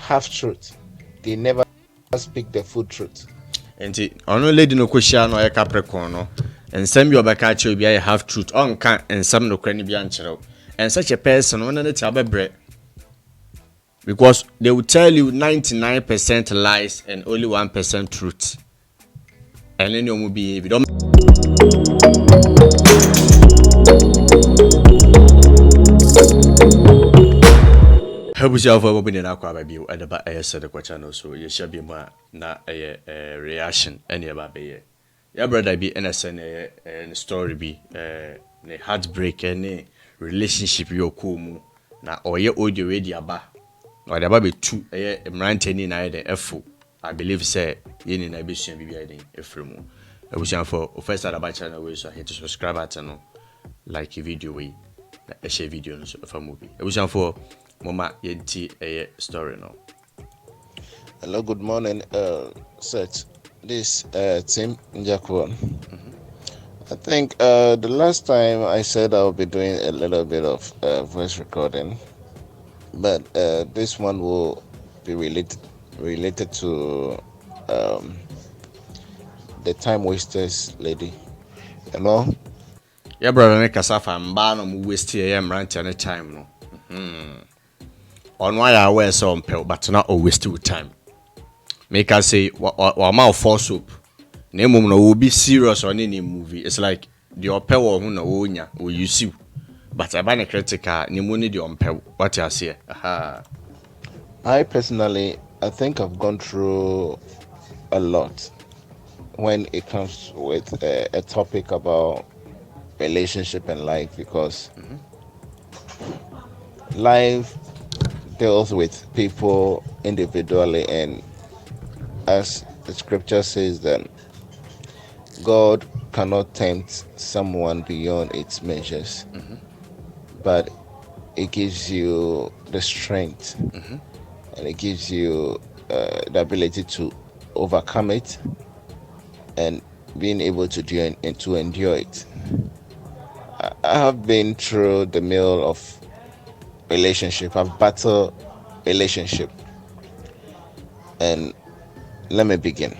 half truth. They never speak the full truth. And ono lady no kwhia no Capricorn no. And some you obeka che obi half truth on can and some no kwani bi ankyerɛw. And such a person one na tia bebre. Because they will tell you 99% lies and only 1% truth. And then you will be if you don't Habusia for opening aqua baby at the back sethekow channel so you shall be more na a reaction any about be your brother be NSN story be a heartbreak any relationship you cool na or ye audio radio aba or the baby two a mranteni na the efo I believe say ye na be soon be hiding efremu Habusia for first at the channel we so hit to subscribe button like video we na share video no so for movie Habusia for Mama yenti story no. Hello, good morning, Seth. This Tim Njakwan. I think the last time I said I'll be doing a little bit of voice recording, but this one will be related to the time wasters lady. You know? Yeah, brother, make us have no waste here rant any time no. On why I wear some pill, but not always too time. Make us say, what mouth for soup. Name will be serious on any movie. It's like the opel who no onya will you see. But I ban a critical, Nimuni the ompel. What you say? Aha. I personally, I think I've gone through a lot when it comes with a topic about relationship and life because life deals with people individually, and as the scripture says that God cannot tempt someone beyond its measures, but it gives you the strength and it gives you the ability to overcome it and being able to do and to endure it. I have been through the mill of relationship. I've battled relationship, and let me begin.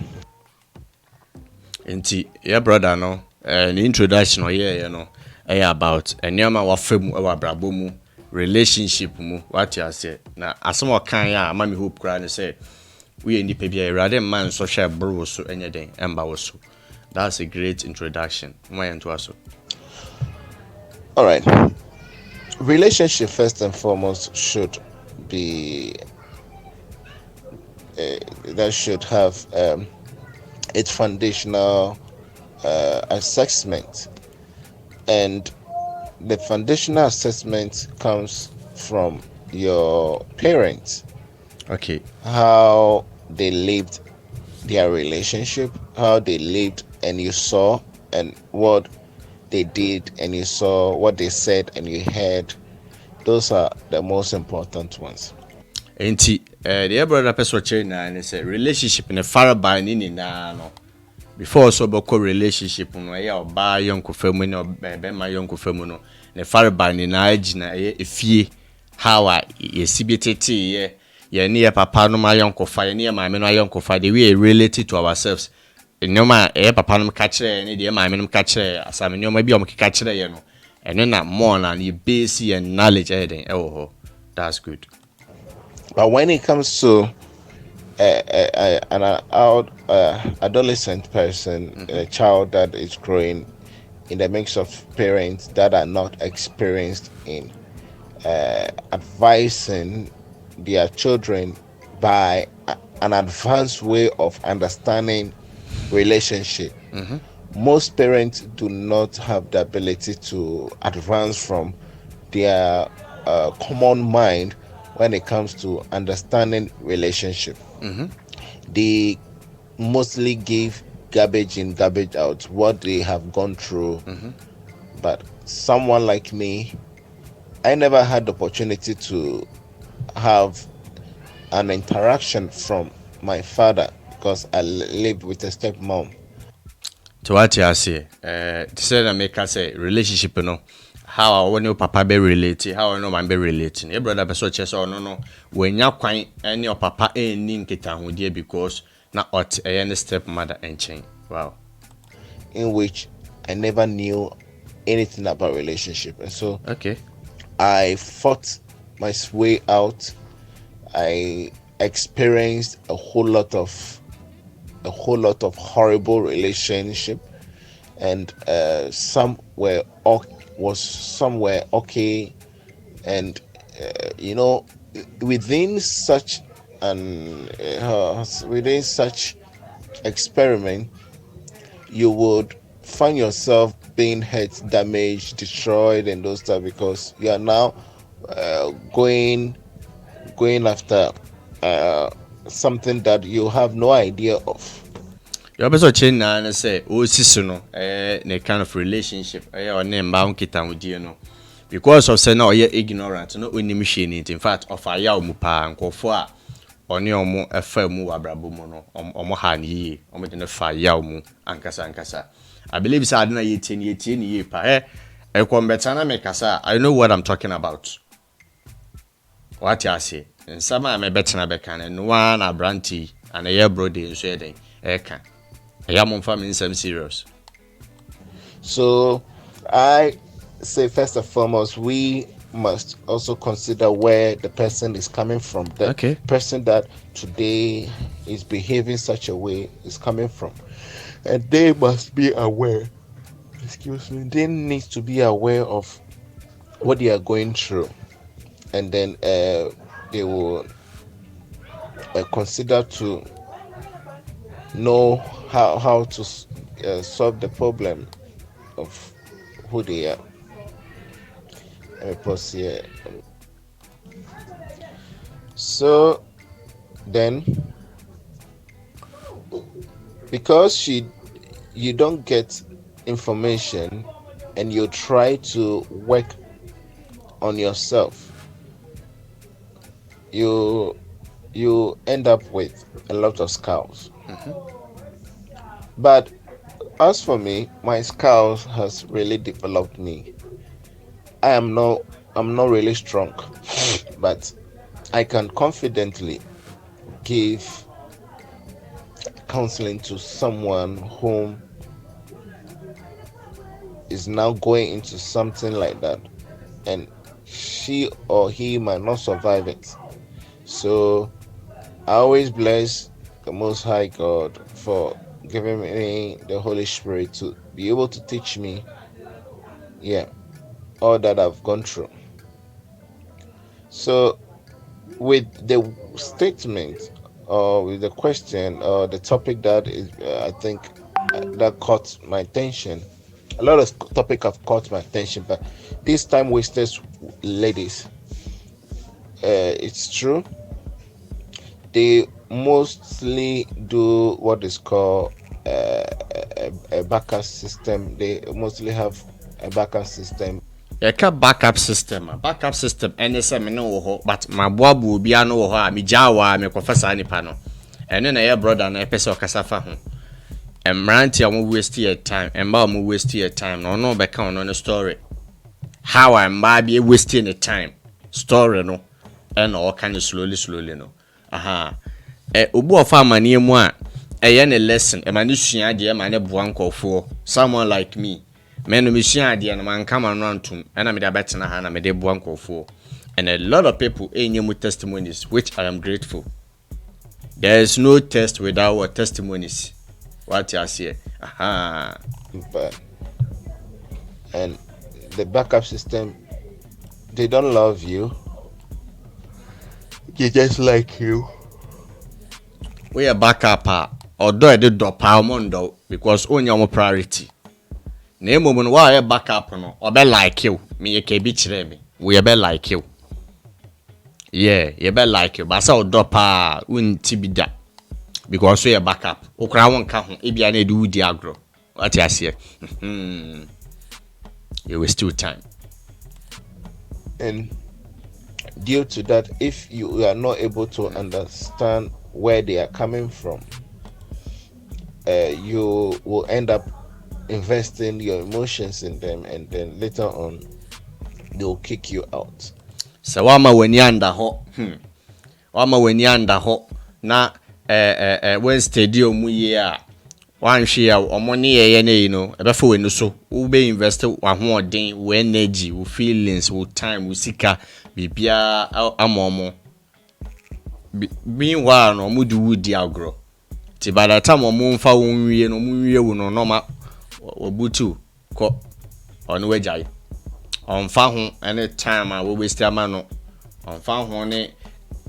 Inti, yeah, brother, no, an introduction or yeah, you know, about a nyama wa femu wa brabo mu relationship mu what you say. Na asamo kan ya mami hope kra ne say we ndi pe bia irade man so share bro so anyden emba wo so. That's a great introduction. Why into us? All right. Relationship first and foremost should be that should have its foundational assessment, and the foundational assessment comes from your parents. Okay. How they lived their relationship, how they lived, and you saw, and what they did and you saw, what they said and you heard. Those are the most important ones. Enti the brother person chain na and say relationship in a far by ni na no before so boko relationship no e oba yonko famu no be ma yonko famu no ne far by ni na agina e efie how a yesibetete ye ne papa no ma yonko fa ye ne ma me no yonko fa the way related to ourselves nyoma papa no ka kire ne de ma me no ka kire asame nyoma bi o ka kire ye no eno na more na the base and knowledge that's good. But when it comes to an adolescent person, a child that is growing in the mix of parents that are not experienced in advising their children by an advanced way of understanding relationship. Most parents do not have the ability to advance from their common mind when it comes to understanding relationship. They mostly give garbage in, garbage out, what they have gone through. But someone like me, I never had the opportunity to have an interaction from my father because I lived with a stepmom. To what you say, to say that make us say relationship, no, how when your papa be relating, how no man be relating. Your brother be so chess or no. When you quite any your papa any nkita ho die because na ot any stepmother and chain. Wow. in which I never knew anything about relationship, and so Okay. I fought my way out. I experienced a whole lot of horrible relationship, and some were somewhere okay, and within such within such experiment, you would find yourself being hurt, damaged, destroyed, and those stuff, because you are now going after something that you have no idea of. You also chain na say o sisu no ne kind of relationship on name ba nkita ho die no. Because of say na oye ignorant no onim hwe ni. In fact of aya mu pa nkofo a oni omo efa mu wabrabo mu no omo ha ne yi omo de ne fa ya mu ankasa. I believe say adena yetie ni pa better na me kasa. I know what I'm talking about. What you say? And some me better na be kan no one na branty and a brody so eden eka. I am family some serious. So I say, first and foremost, we must also consider where the person is coming from. The person that today is behaving such a way is coming from, and they must be aware. Excuse me. They need to be aware of what they are going through, and then they will consider to know how to solve the problem of who they are. Let me pause here. So then, because you don't get information and you try to work on yourself, you end up with a lot of scars. But as for me, my scars has really developed me. I'm not really strong, but I can confidently give counseling to someone whom is now going into something like that, and she or he might not survive it. So I always bless the Most High God for giving me the Holy Spirit to be able to teach me, all that I've gone through. So with the statement, or with the question, or the topic that is, I think that caught my attention. A lot of topic have caught my attention, but this time wasters, ladies, it's true. They mostly do what is called a backup system. They mostly have a backup system. Backup system. Backup system NSM no ho, but my boabu bia no ho, me jawa me professor nipa no. Eno na your brother na pese okasafa ho. Emranti am waste your time, emba am waste your time. No be kan no story. How am ba be wasting the time. Story no. And all kind of slowly no. Obu of amani mu a ne lesson e mane sua de e mane boa nkofo. Someone like me, men me sua de no man kama no antum e na me da betena ha na me de boa nkofo. And a lot of people mu testimonies, which I am grateful. There is no test without what testimonies. What you say? But and the backup system, they don't love you. They just like you. We are backup although I did drop our mondo because only your priority. Name woman why backup no or be like you. Me can be me. We be like you. Yeah, you be like you. But so drop wouldn't be that. Because we are backup. Okra won't come if you need do the agro. What you say? You waste your time. And due to that, if you are not able to understand where they are coming from, you will end up investing your emotions in them, and then later on they will kick you out. So wama weni anda ho. Wama weni anda ho. Na when stadium mu ye a wan hwe a omoni ye na yi no ebefo we no so wo be invest wa ho odin wo energy wo feelings wo time wo sika bibia amomo meanwhile no mu du wudi agro ti by the time omo mfa wo nwie no mu nwie wo no ma obutu ko onu wejai onfa ho any time a we waste ama no onfa ho ne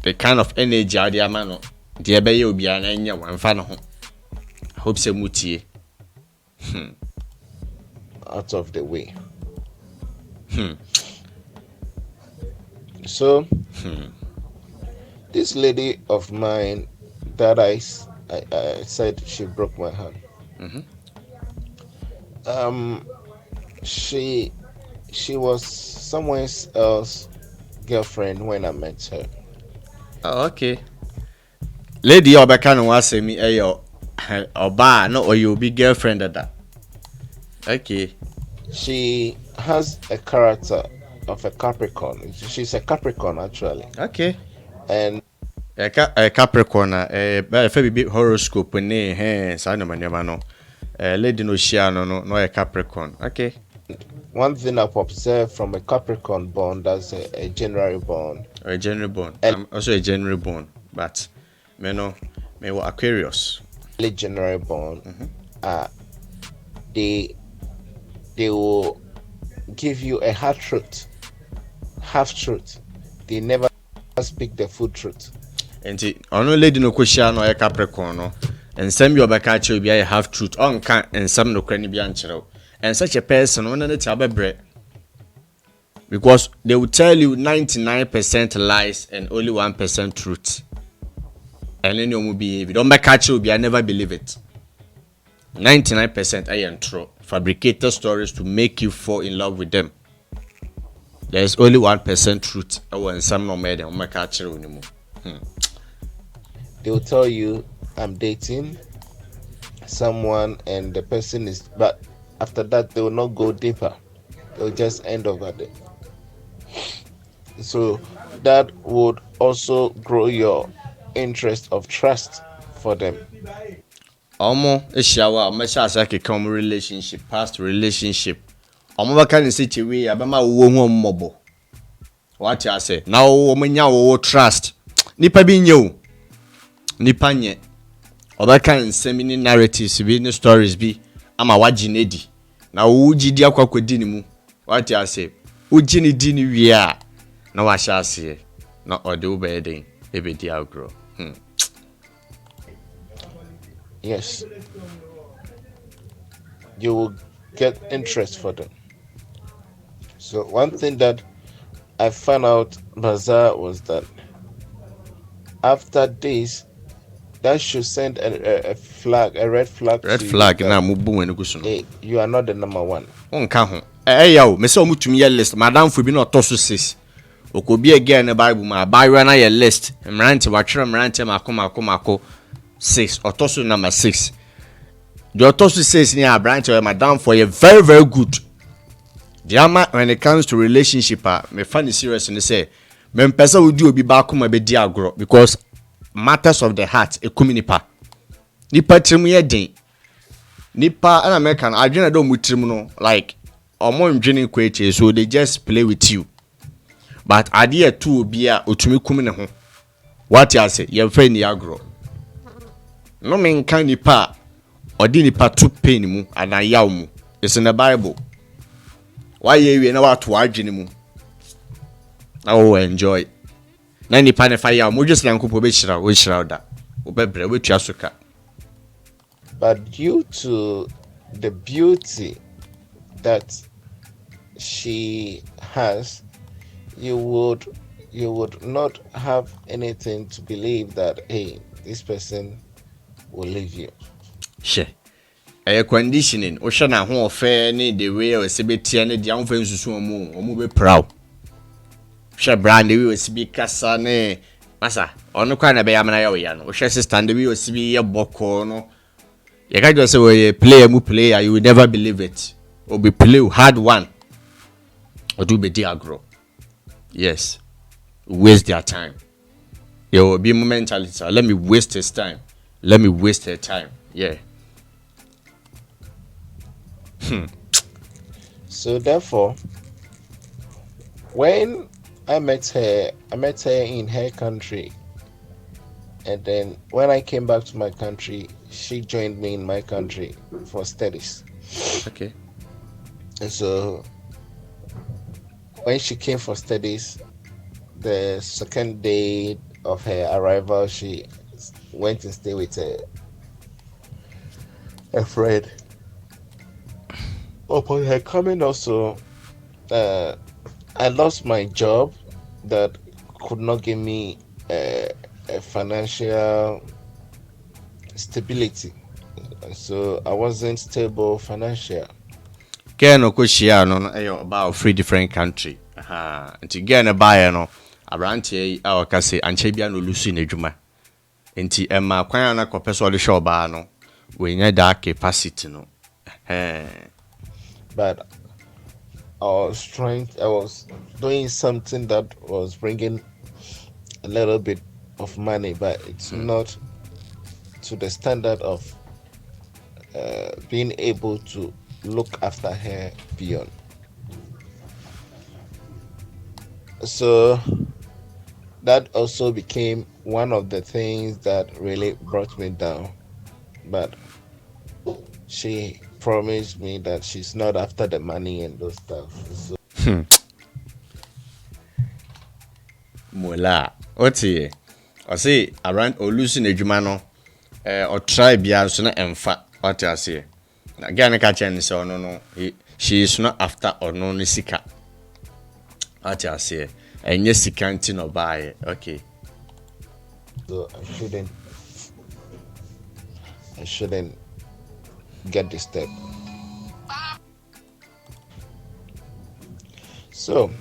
the kind of energy ade ama no de ebe ye obia na nya wanfa no ho. I hope se mutie out of the way. So this lady of mine that I said she broke my heart. She was someone else's girlfriend when I met her. Oh, okay. Lady obeka no wase mi eyo oba no or you be girlfriend at that. Okay. She has a character of a Capricorn. She's a Capricorn actually. Okay. And a Capricorn be horoscope ne sa no manema no. Lady no share no a Capricorn. Okay. One thing I've observed from a Capricorn born, that's a January born. Or a January born. I'm also a January born, but me were Aquarius. Late January born. They will give you a half truth. They never speak the full truth. And ono lady no kweshia no a Capricorn no. And some you obeka che obi a half truth. On kan and some no kwani bi ankyerɛw. And such a person when they tell because they will tell you 99% lies and only 1% truth. And then you will behave. Don't make catch you, I never believe it. 99% I am true. Fabricated stories to make you fall in love with them. There is only 1% truth. When some no made them make catch you anymore. They will tell you I'm dating someone and the person is, but after that they will not go deeper. They'll just end over there. So that would also grow your interest of trust for them. Omo eshawa mesha sake come relationship, past relationship. Omo baka ni say we abema wo hu mmobo. What you say? Now omanya wo trust. Nipa bi nye o. Nipa nye. Obaka nsemi ni narratives bi ni stories bi ama waginedi. Na wo gidi akwakwadi ni mu. What you say? Ugini di ni wi a na wa sha ase. Na ode wo be den ebedi agro. Yes. You will get interest for them. So one thing that I found out Bazaar was that after this, that should send a flag, a red flag. Red flag na mubu wen gusu no. Hey, you are not the number one. Onka ho. Yawo, me say omutumi ye list. Madam for bi na otoso 6. Okobi again na Bible ma Bible na ye list. Mrante watwere mrante mako 6. Otoso number 6. The otoso 6 ni abranche madam for you very very good. Diama when it comes to relationship me find serious and say me pesa we do obi ba kuma be di agro because matters of the heart ekumi nipa trimu ye den nipa an American adwena do mutrimu no like omo ndwene kwache so they just play with you but ade to obi a otumi kum ne ho what you say ye fa ni agro no men kan nipa odi nipa to pain mu anayaw mu it's in the Bible. Why you na what to adwene mu now enjoy na nipa ne fa ya mo just yankopo be hira wo hira da wo bebre we tua soka but due to the beauty that she has, you would not have anything to believe that hey, this person will leave you. She conditioning o hwe na ho ofe ni the way o se betia ne dia ho fa nsusu omu be proud hwe brand we o se bi kasa ne masa onu kwa na be ya mana ya no o hwe sister the we o se bi ye boko no you can't just say we player you will never believe it or be play hard one or do be agro. Yes, waste their time. There will be mentality. So let me waste his time. Let me waste her time. Yeah. So therefore, when I met her in her country, and then when I came back to my country, she joined me in my country for studies. Okay. And so when she came for studies, the second day of her arrival, she went and stayed with a friend. Upon her coming also, I lost my job that could not give me a financial stability. So I wasn't stable financial. Girl no kushia no about 3 different country. Aha. Nti girl no buy no abrante a waka say anche bia no lusu na adwuma. Nti emma kwan na kopeso de show ba no we nya da capacity no. But I was doing something that was bringing a little bit of money, but it's not to the standard of being able to look after her beyond. So that also became one of the things that really brought me down. But she promised me that she's not after the money and those stuff. So Mola. Oti. I say around or lusu na adwuma no or try bia so na emfa. What I say. Na girl no ka chen say no no she is not after or no ni sika. What I say. Enye sika nti no buy. Okay. So I shouldn't get this step. So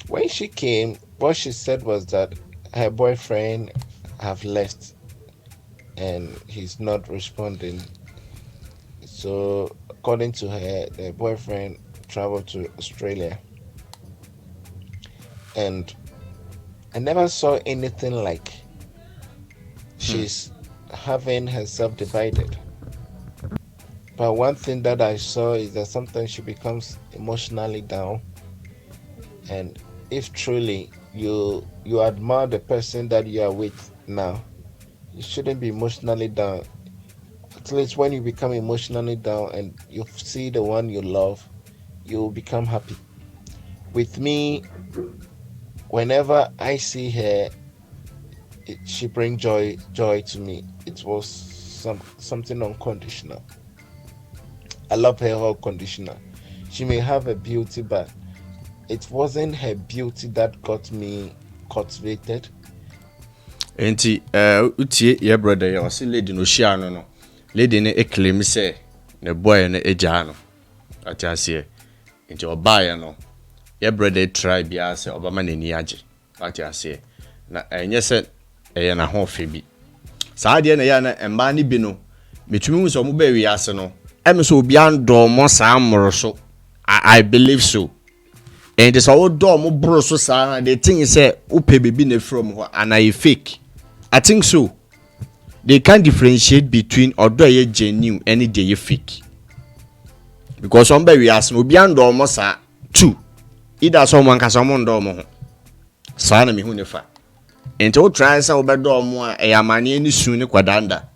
when she came, what she said was that her boyfriend have left and he's not responding. So according to her, the boyfriend traveled to Australia. And I never saw anything like she's having herself divided. But one thing that I saw is that sometimes she becomes emotionally down. And if truly you admire the person that you are with now, you shouldn't be emotionally down. At least when you become emotionally down and you see the one you love, you will become happy. With me, whenever I see her, she brings joy to me. It was something unconditional. I love her unconditional. She may have a beauty, but it wasn't her beauty that got me cultivated. Enti utie your brother ya say lady no share no lady ne claim say the boy no eja no ati ase enti obaye no your brother try bia say obama nani age ati ase na enye se eye na ho fe bi saa de na ya na emba ne bi no metumi hu so mo ba wi ase no em so obi ando mo saa moro so I believe so. And it's all dom bro so saa the thing is say upe baby ne from ho and I fake. I think so. They can't differentiate between odo ye genuine any day ye fake. Because somebody we ask no be ando mo saa two. Either someone ka someone do mo ho. Saa na me hu ne fa. Enti o try say obedo mo a e amane ani su ne kwadanda.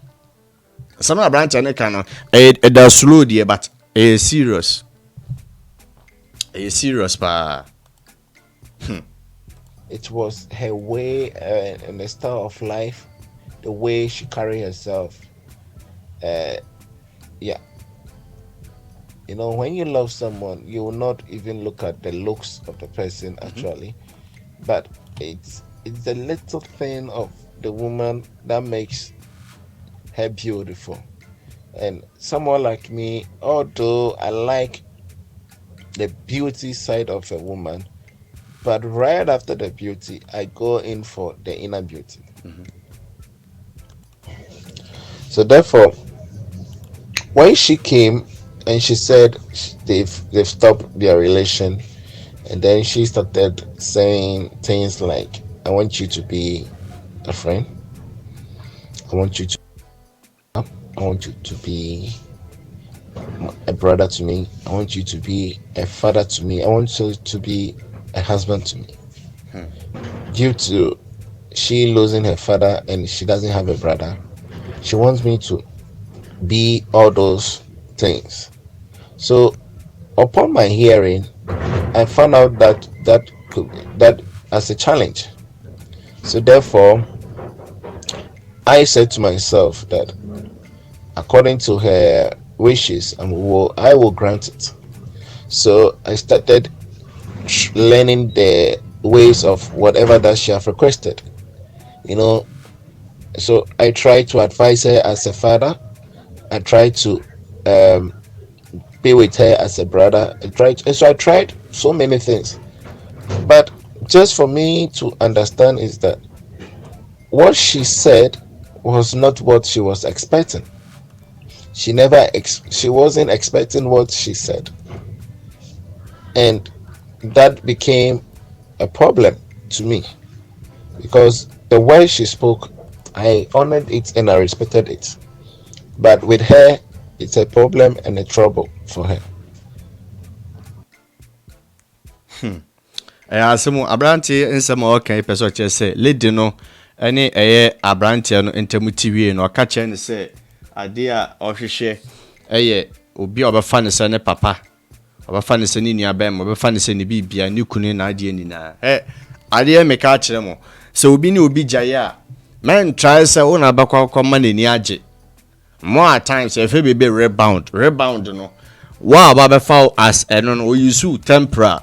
Some of branch ne kan no e slow there but serious. Serious pa. It was her way and the style of life, the way she carried herself. Yeah. You know, when you love someone, you will not even look at the looks of the person actually, but it's the little thing of the woman that makes her beautiful. And someone like me, although I like the beauty side of a woman, but right after the beauty, I go in for the inner beauty. So therefore, when she came and she said they've stopped their relation, and then she started saying things like, "I want you to be a friend. I want you to. I want you to be a brother to me. I want you to be a father to me. I want you to be a husband to me." Due to she losing her father and she doesn't have a brother, she wants me to be all those things. So upon my hearing, I found out that as a challenge. So therefore, I said to myself that according to her wishes, I will grant it. So I started learning the ways of whatever that she have requested. You know, so I tried to advise her as a father. I tried to um, be with her as a brother. I tried so many things. But just for me to understand is that what she said was not what she was expecting. She wasn't expecting what she said, and that became a problem to me because the way she spoke, I honored it and I respected it. But with her, it's a problem and a trouble for her. Asemu abranti nsema okay person che say lady no ene abranti no ntemu tiwie no ka che ne say ade a ohwehwe obi obefa ne se ne papa obefa ne se ne nua bem obefa ne se ne bibia ne kunu na ade ni na ade me ka kire mo se obi ne obi gyaye a men try say una bakwa kwama ne ni age more at times if e be rebound no wa obefa as eno no oyisu tempera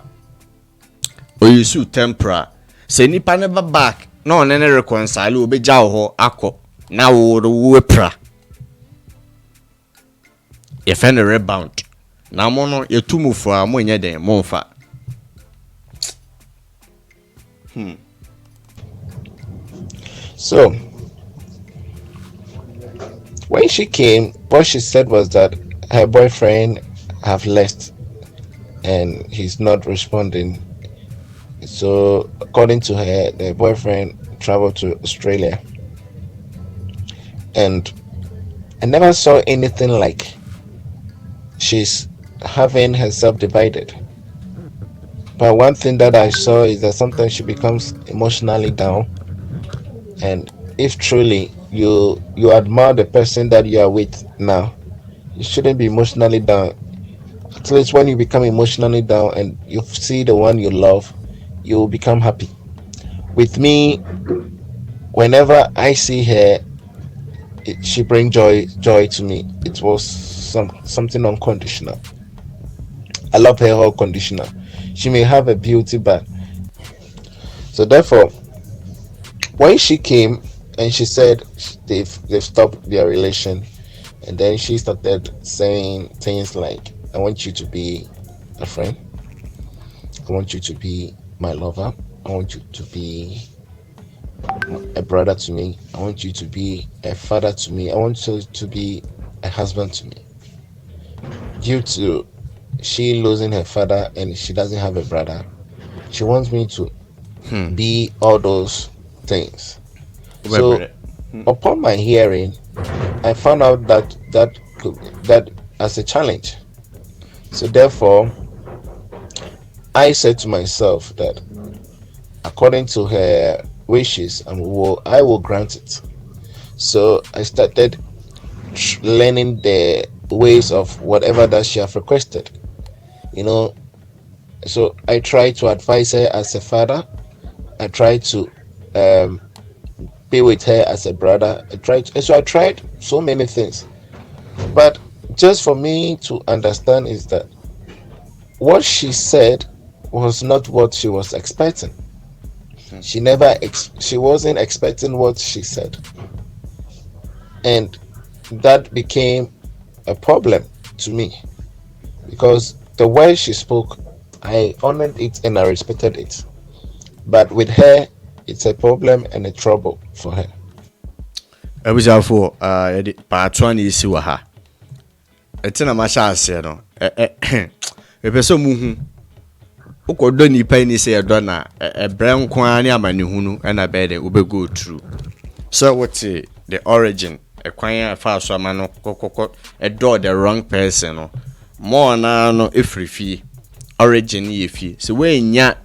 se nipa ne ba back na one ne reconcile obegya ho akọ na wo pra ye fen rebound na mo no yetumufu a mo nye den mo mfa So when she came, what she said was that her boyfriend have left and he's not responding. So according to her, the boyfriend traveled to Australia, and I never saw anything like she's having herself divided. But one thing that I saw is that sometimes she becomes emotionally down, and if truly you admire the person that you are with now, you shouldn't be emotionally down. At least when you become emotionally down and you see the one you love, you will become happy. With me, whenever I see her, she brings joy to me. It was something unconditional. I love her all conditional. She may have a beauty, but so therefore, when she came and she said they've stopped their relation, and then she started saying things like, "I want you to be a friend. I want you to be my lover. I want you to be a brother to me. I want you to be a father to me. I want you to be a husband to me." Due to she losing her father and she doesn't have a brother, she wants me to be all those things. So upon my hearing, I found out that as a challenge. So therefore, I said to myself that according to her wishes, I will grant it. So I started learning the ways of whatever that she have requested. You know, so I tried to advise her as a father. I tried to um, be with her as a brother. I tried so many things. But just for me to understand is that what she said was not what she was expecting. She wasn't expecting what she said, and that became a problem to me because the way she spoke, I honored it and I respected it. But with her, it's a problem and a trouble for her. Abujafo part 1 isi wa ha etina ma sha ase no epeso muhu ukodo nipa ni se edo na ebrenko ani amanehunu na be de go through. So what the origin ekwan afa so amano kokoko edo the wrong person no more na no efrifie origin ye fie so we nya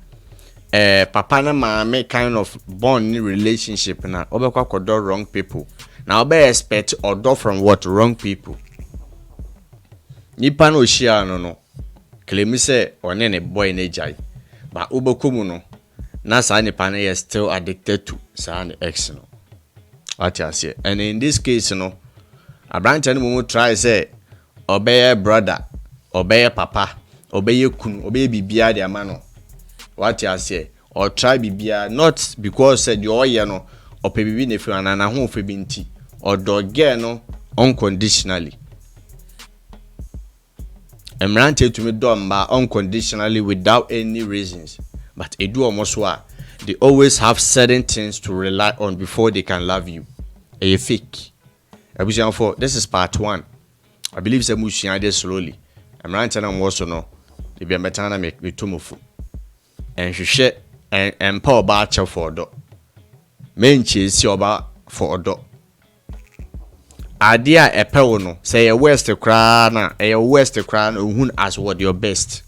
papa na mama kind of bond relationship na obekwa kodo wrong people na obe expect odo from what wrong people nipa no shia no claim say one ne boy na jai ba obekomu no na sa nipa na is still addicted to sa ne ex no what you say. And in this case no abranche no mo try say obey brother obey papa obey kunu obey bibia de amano what you say or try bibia not because said you oye no or bibi ne fi anana ho fe binti or doge no unconditionally emrante to me do mba unconditionally without any reasons but edu almost wa they always have certain things to rely on before they can love you. A fake. This is part 1. I believe some mushia this slowly. I'm ranting on also no. If you're metana make me tumufu. And she share and power batch for do. Men chase your ba for do. Idea a pewono say a west crana a west crown who as what your best.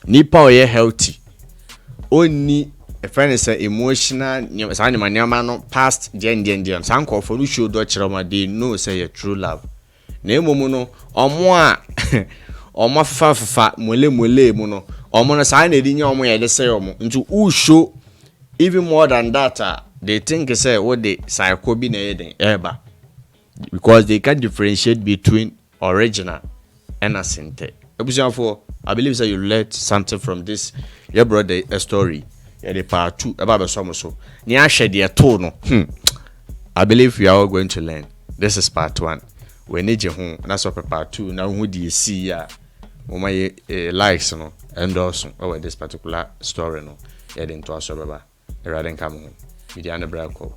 Nipa ye healthy. Only a friend is emotional sign no past gen sanko for you show do chiroma they know say a true love. Na emomu no omo a omo fafa mole mu no omo no sign na dinya omo ye de say omo nti who show even more than that they think say what the psycho bi na yeden eba because they can differentiate between original and asinte. Ebusianfo I believe that you learned something from this your brother a story. Yeah, the part 2 about the summer so. Nia share the no. I believe we are all going to learn. This is part 1. We need you home. That's what part 2. Now who do you see ya? My likes no and also over this particular story no. Yeah, into us baba. Rather than come home. With the underbra call.